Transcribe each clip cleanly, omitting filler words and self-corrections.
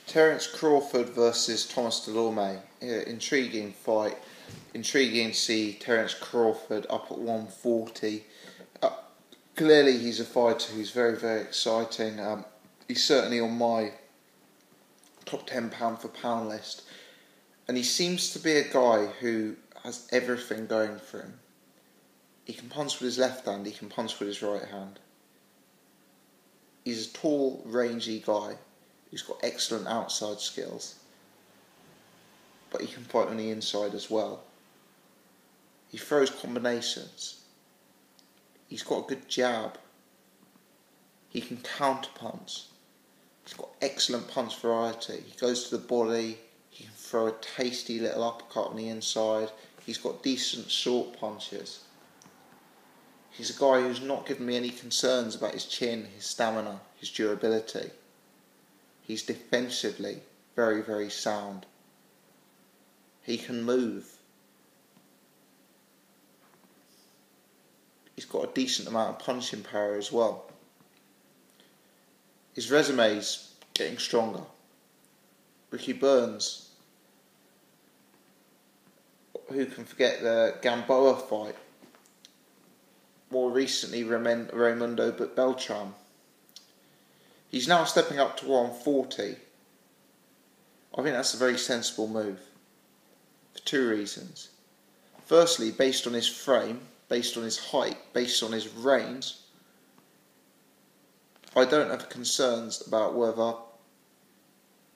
Terence Crawford versus Thomas Dulorme. Yeah, intriguing fight. Intriguing to see Terence Crawford up at 140. Clearly he's a fighter who's very, very exciting. He's certainly on my top 10 pound for pound list. And he seems to be a guy who has everything going for him. He can punch with his left hand, he can punch with his right hand. He's a tall, rangy guy who's got excellent outside skills. But he can fight on the inside as well. He throws combinations. He's got a good jab. He can counter punch. He's got excellent punch variety. He goes to the body. He can throw a tasty little uppercut on the inside. He's got decent short punches. He's a guy who's not given me any concerns about his chin, his stamina, his durability. He's defensively very, very sound. He can move. He's got a decent amount of punching power as well. His resume's getting stronger. Ricky Burns, who can forget the Gamboa fight? More recently, Raimundo Beltran. He's now stepping up to 140. I think that's a very sensible move for two reasons. Firstly, based on his frame, based on his height, based on his range, I don't have concerns about whether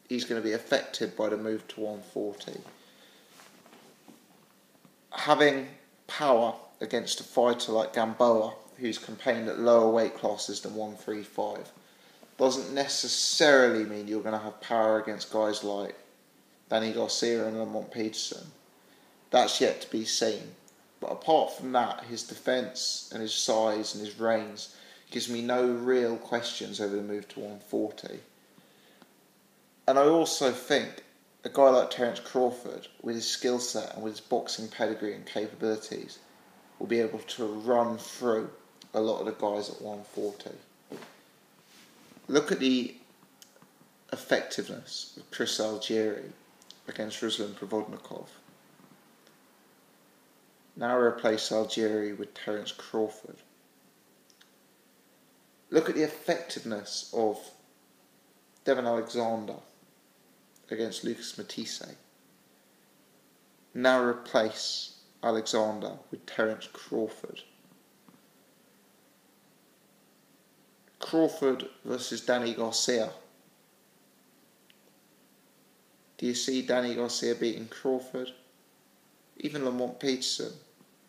he's going to be affected by the move to 140. Having power against a fighter like Gamboa, who's campaigned at lower weight classes than 135, doesn't necessarily mean you're going to have power against guys like Danny Garcia and Lamont Peterson. That's yet to be seen. But apart from that, his defence and his size and his range gives me no real questions over the move to 140. And I also think a guy like Terence Crawford, with his skill set and with his boxing pedigree and capabilities, will be able to run through a lot of the guys at 140. Look at the effectiveness of Chris Algieri against Ruslan Provodnikov. Now replace Algieri with Terence Crawford. Look at the effectiveness of Devon Alexander against Lucas Matisse. Now replace Alexander with Terence Crawford. Crawford versus Danny Garcia. Do you see Danny Garcia beating Crawford? Even Lamont Peterson,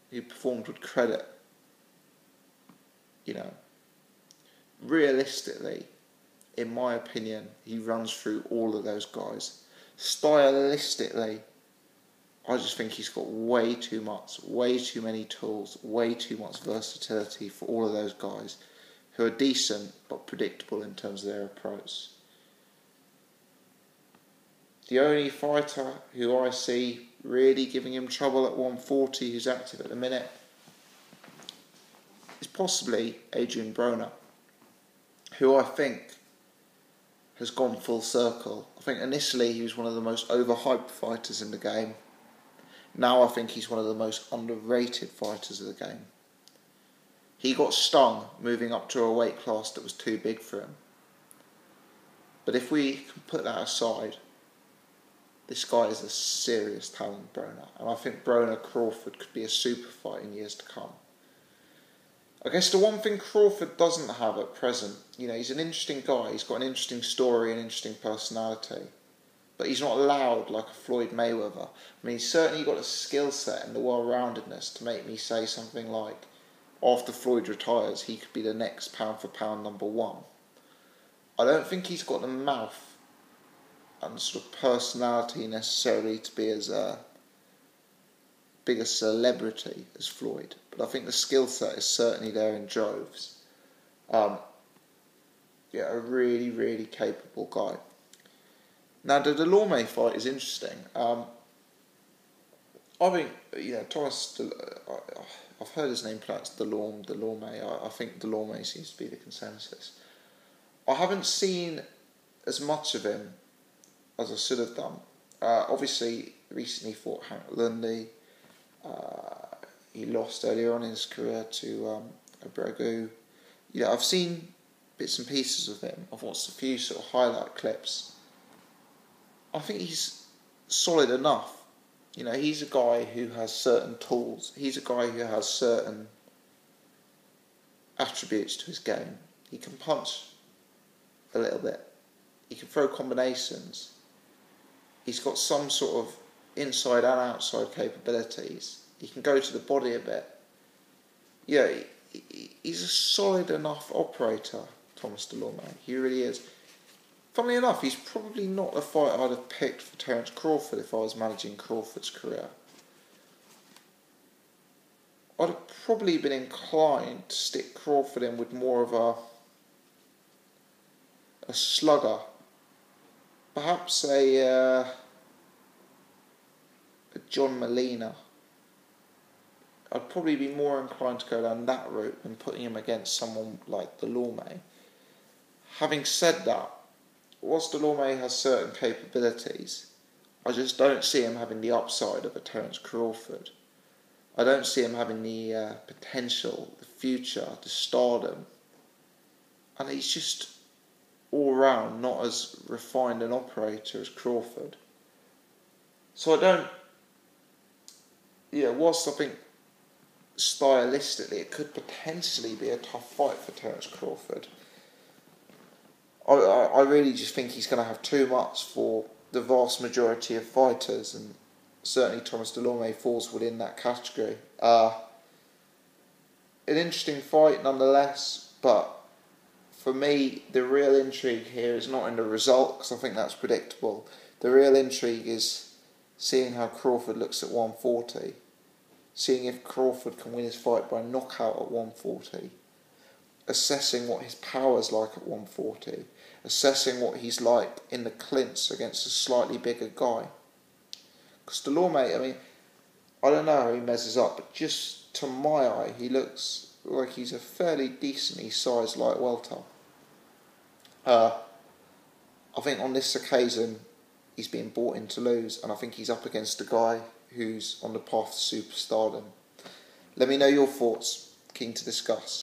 who performed with credit. You know, realistically, in my opinion, he runs through all of those guys. Stylistically, I just think he's got way too many tools, way too much versatility for all of those guys who are decent but predictable in terms of their approach. The only fighter who I see really giving him trouble at 140 who's active at the minute is possibly Adrian Broner, who I think has gone full circle. I think initially he was one of the most overhyped fighters in the game. Now I think he's one of the most underrated fighters of the game. He got stung moving up to a weight class that was too big for him. But if we can put that aside, this guy is a serious talent, Broner. And I think Broner-Crawford could be a super fight in years to come. I guess the one thing Crawford doesn't have at present, you know, he's an interesting guy. He's got an interesting story, an interesting personality. But he's not loud like a Floyd Mayweather. I mean, he's certainly got a skill set and the well-roundedness to make me say something like, after Floyd retires, he could be the next pound for pound number one. I don't think he's got the mouth and sort of personality necessarily to be as big a celebrity as Floyd. But I think the skill set is certainly there in droves. A really, really capable guy. Now, the Dulorme fight is interesting. I think, Thomas, I've heard his name pronounced Dulorme. I think Dulorme seems to be the consensus. I haven't seen as much of him as I should have done. Obviously, recently fought Hank Lundy. He lost earlier on in his career to Abregu. I've seen bits and pieces of him. I've watched a few sort of highlight clips. I think he's solid enough. He's a guy who has certain tools. He's a guy who has certain attributes to his game. He can punch a little bit. He can throw combinations. He's got some sort of inside and outside capabilities. He can go to the body a bit. He's a solid enough operator, Thomas Dulorme. He really is. Funnily enough, he's probably not a fight I'd have picked for Terence Crawford if I was managing Crawford's career. I'd have probably been inclined to stick Crawford in with more of a slugger. Perhaps a John Molina. I'd probably be more inclined to go down that route than putting him against someone like Dulorme. Having said that, whilst Dulorme has certain capabilities, I just don't see him having the upside of a Terence Crawford. I don't see him having the potential, the future, the stardom. And he's just all round not as refined an operator as Crawford. So I don't... whilst I think stylistically it could potentially be a tough fight for Terence Crawford, I really just think he's going to have too much for the vast majority of fighters, and certainly Thomas Dulorme falls within that category. An interesting fight nonetheless, but for me the real intrigue here is not in the result, because I think that's predictable. The real intrigue is seeing how Crawford looks at 140, seeing if Crawford can win his fight by knockout at 140, assessing what his power's like at 140, assessing what he's like in the clinch against a slightly bigger guy. Because Dulorme, I don't know how he measures up, but just to my eye, he looks like he's a fairly decently sized light welter. I think on this occasion, he's being brought in to lose, and I think he's up against a guy who's on the path to superstardom. Let me know your thoughts. Keen to discuss.